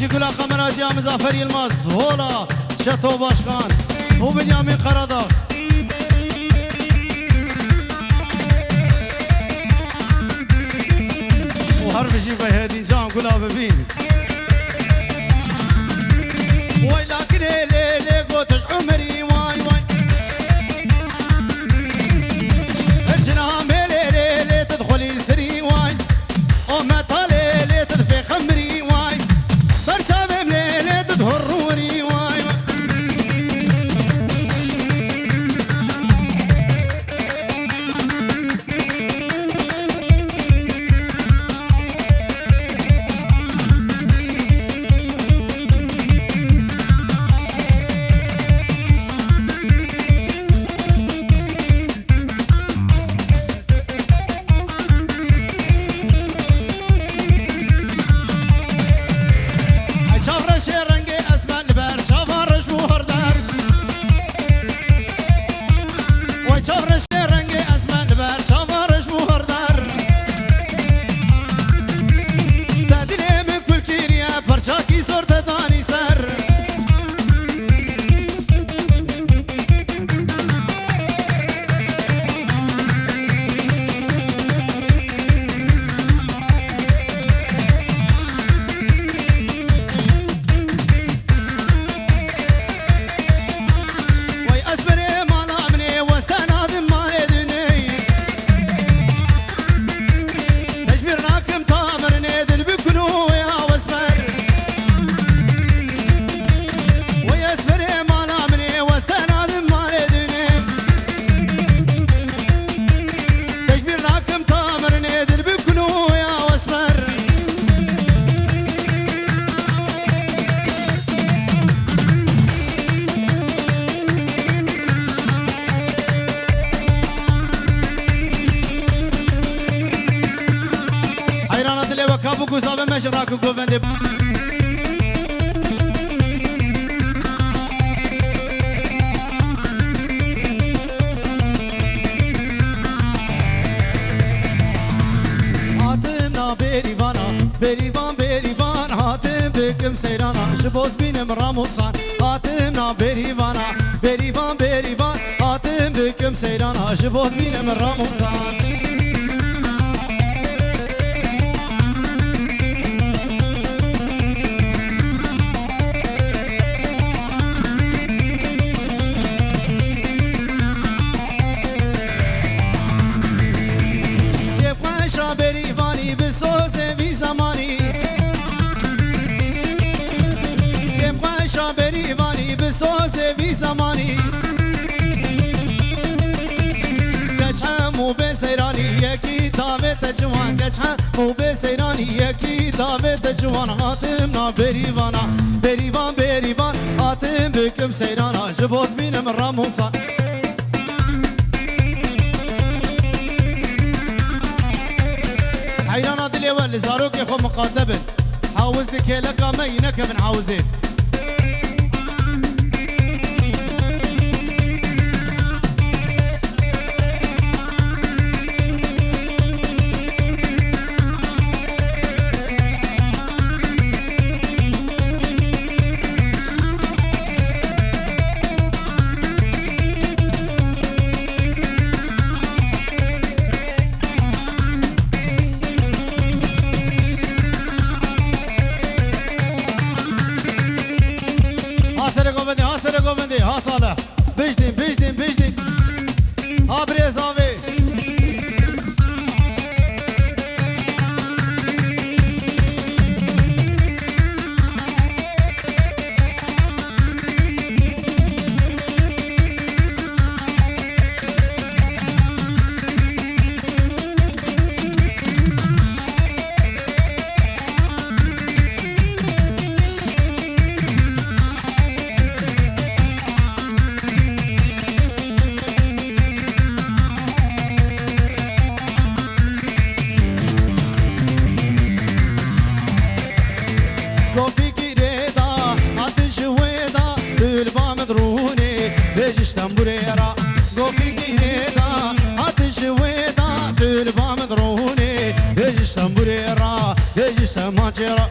حاجی گلا قمراجی مزافر یلماز هولا شتو باشخان و بنیامین قرادار و هر بشی بهدی جام گلا ببین وای لكن ليلي قوتش عمري واي واي ارجنها ميلي لي تدخلي سري واي وما طالي لي تدفي خمري واي برشا ملي تدهر روري واي كابو كوزا بمشي راكو كوفندي هاتمنا بيريفانا بيريفان بيريفان هاتم بكم سيرانا شبوز بينم راموسان هاتمنا بيريفانا بيريفان بيريفان هاتم بكم سيرانا شبوز بينم راموسان بريفاني بسوز في زماني كيف عايشة بريفاني بسوز في زماني كجحم وبسيراني يا كتابة تجوان كجحم وبسيراني يا كتابة تجوان هاتمنا بريفانا بريفان بريفان هاتم بكم سيرانا جبوز بينا من راموسان حيرانا دلي واللي زاروك يخو مقاتبن حاوز لك لك ما ينك من عاوزين ها صالح بجدين بجدين بجدين ها بريزافي Sambure ra, yeji samachera.